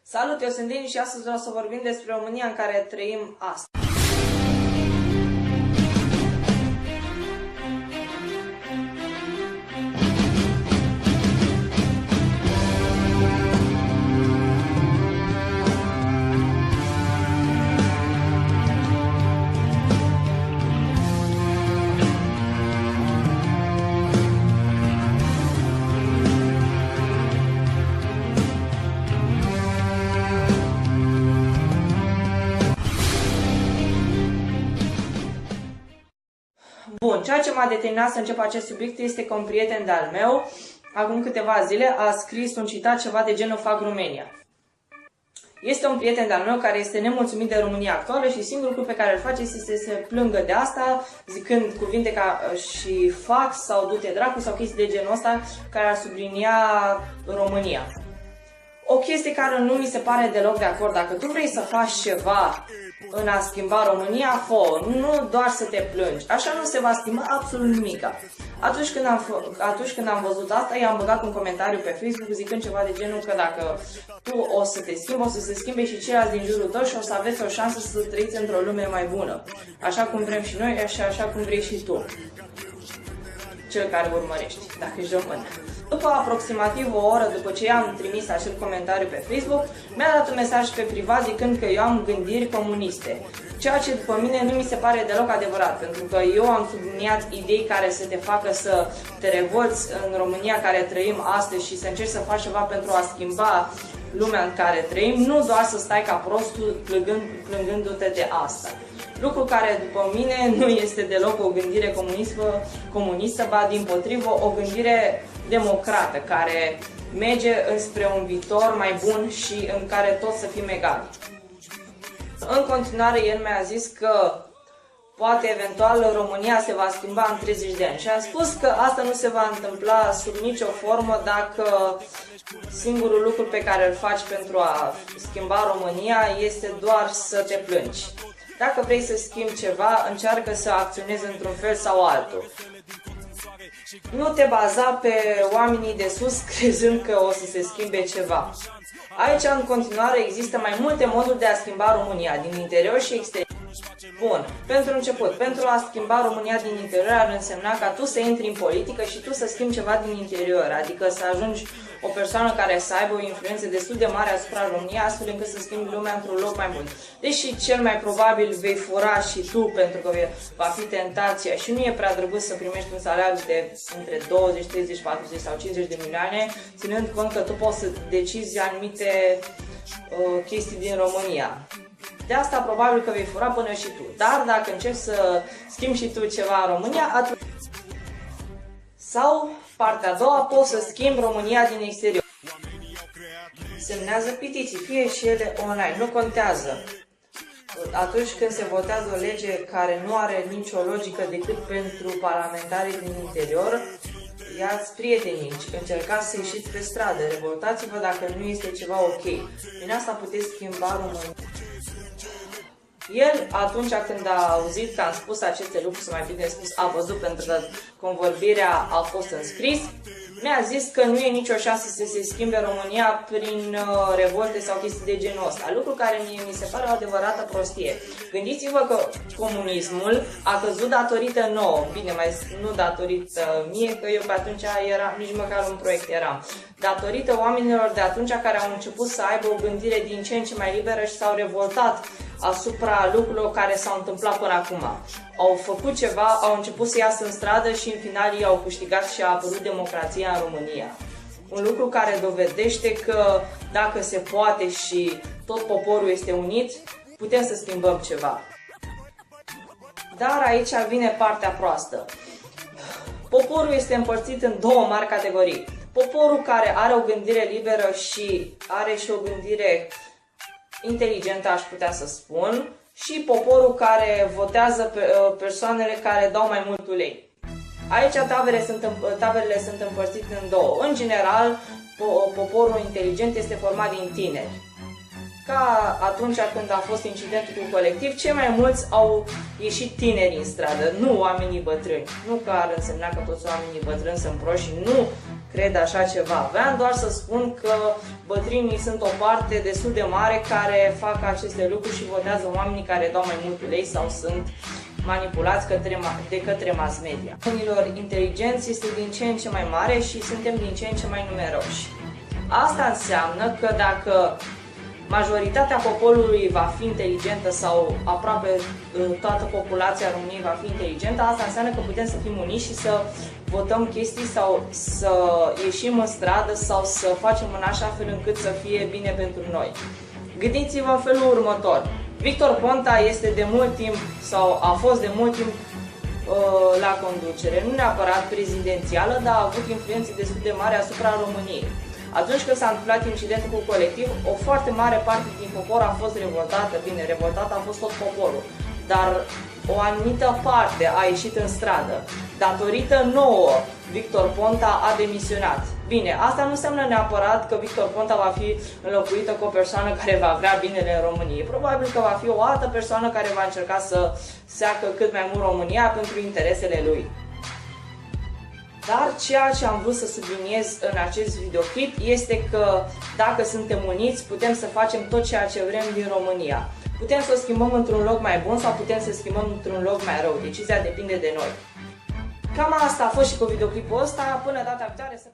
Salut, eu sunt Deni și astăzi vreau să vorbim despre România în care trăim astăzi. Bun, ceea ce m-a determinat să încep acest subiect este că un prieten de-al meu, acum câteva zile, a scris un citat ceva de genul "Fac România". Este un prieten de-al meu care este nemulțumit de România actuală și singurul lucru pe care îl face este să se plângă de asta, zicând cuvinte ca și "fac" sau "du-te dracu" sau chestii de genul ăsta care ar sublinia România. O chestie care nu mi se pare deloc de acord. Dacă tu vrei să faci ceva în a schimba România, nu doar să te plângi. Așa nu se va schimba absolut nimica. Atunci când am văzut asta, i-am băgat un comentariu pe Facebook zicând ceva de genul că dacă tu o să te schimbi, o să se schimbe și ceilalți din jurul tău și o să aveți o șansă să trăiți într-o lume mai bună. Așa cum vrem și noi și așa cum vrei și tu. Cel care urmărești, dacă ești român. După aproximativ o oră după ce i-am trimis acel comentariu pe Facebook, mi-a dat un mesaj pe privat zicând că eu am gândiri comuniste. Ceea ce după mine nu mi se pare deloc adevărat, pentru că eu am subliniat idei care să te facă să te revolți în România care trăim astăzi și să încerci să faci ceva pentru a schimba lumea în care trăim, nu doar să stai ca prostul plângându-te de asta. Lucru care, după mine, nu este deloc o gândire comunistă, ba dimpotrivă o gândire democrată, care merge înspre un viitor mai bun și în care toți să fim egali. În continuare, el mi-a zis că poate eventual România se va schimba în 30 de ani și a spus că asta nu se va întâmpla sub nicio formă dacă singurul lucru pe care îl faci pentru a schimba România este doar să te plângi. Dacă vrei să schimbi ceva, încearcă să acționezi într-un fel sau altul. Nu te baza pe oamenii de sus crezând că o să se schimbe ceva. Aici, în continuare, există mai multe moduri de a schimba România, din interior și exterior. Bun, pentru început, pentru a schimba România din interior ar însemna ca tu să intri în politică și tu să schimbi ceva din interior, adică să ajungi o persoană care să aibă o influență destul de mare asupra României, astfel încât să schimbi lumea într-un loc mai bun. Deși cel mai probabil vei fura și tu, pentru că va fi tentația și nu e prea drăguț să primești un salariu de între 20, 30, 40 sau 50 de milioane, ținând cont că tu poți să decizi anumite chestii din România. De asta probabil că vei fura până și tu. Dar dacă începi să schimbi și tu ceva în România, atunci... Sau, partea a doua, poți să schimbi România din exterior. Semnează petiții, fie și ele online, nu contează. Atunci când se votează o lege care nu are nicio logică decât pentru parlamentarii din interior, ia-ți prietenii, încercați să ieșiți pe stradă, revoltați-vă dacă nu este ceva ok. Din asta puteți schimba România. El, atunci când a auzit că am spus aceste lucruri, sau mai bine spus, a văzut, pentru că convorbirea a fost înscris, mi-a zis că nu e nicio șansă să se schimbe România prin revolte sau chestii de genul ăsta, lucru care mi se pare o adevărată prostie. Gândiți-vă că comunismul a căzut datorită nouă, bine, mai nu datorită mie, că eu pe atunci eram, nici măcar un proiect eram, datorită oamenilor de atunci care au început să aibă o gândire din ce în ce mai liberă și s-au revoltat asupra lucrurilor care s-au întâmplat până acum. Au făcut ceva, au început să iasă în stradă și în final ei au câștigat și a apărut democrația în România. Un lucru care dovedește că dacă se poate și tot poporul este unit, putem să schimbăm ceva. Dar aici vine partea proastă. Poporul este împărțit în două mari categorii. Poporul care are o gândire liberă și are și o gândire inteligentă, aș putea să spun, și poporul care votează pe persoanele care dau mai mult ulei. Aici taberele sunt împărțite în două. În general, poporul inteligent este format din tineri. Ca atunci când a fost incidentul cu colectiv, cei mai mulți au ieșit tineri în stradă, nu oamenii bătrâni. Nu că ar însemna că toți oamenii bătrâni sunt proști, nu cred așa ceva. Vreau doar să spun că bătrânii sunt o parte destul de mare care fac aceste lucruri și votează oamenii care dau mai mult ulei sau sunt manipulați de către mass media. Oamenilor inteligenți este din ce în ce mai mare și suntem din ce în ce mai numeroși. Asta înseamnă că dacă majoritatea poporului va fi inteligentă sau aproape toată populația României va fi inteligentă, asta înseamnă că putem să fim uniți și să votăm chestii sau să ieșim în stradă sau să facem în așa fel încât să fie bine pentru noi. Gândiți-vă în felul următor. Victor Ponta este de mult timp sau a fost de mult timp la conducere, nu neapărat prezidențială, dar a avut influențe destul de mari asupra României. Atunci când s-a întâmplat incidentul cu Colectiv, o foarte mare parte din popor a fost revoltată. Bine, revoltată a fost tot poporul, dar o anumită parte a ieșit în stradă. Datorită nouă, Victor Ponta a demisionat. Bine, asta nu înseamnă neapărat că Victor Ponta va fi înlocuită cu o persoană care va vrea binele în România. Probabil că va fi o altă persoană care va încerca să seacă cât mai mult România pentru interesele lui. Dar ceea ce am vrut să subliniez în acest videoclip este că dacă suntem uniți, putem să facem tot ceea ce vrem din România. Putem să o schimbăm într-un loc mai bun sau putem să o schimbăm într-un loc mai rău. Decizia depinde de noi. Cam asta a fost și cu videoclipul ăsta. Până data viitoare.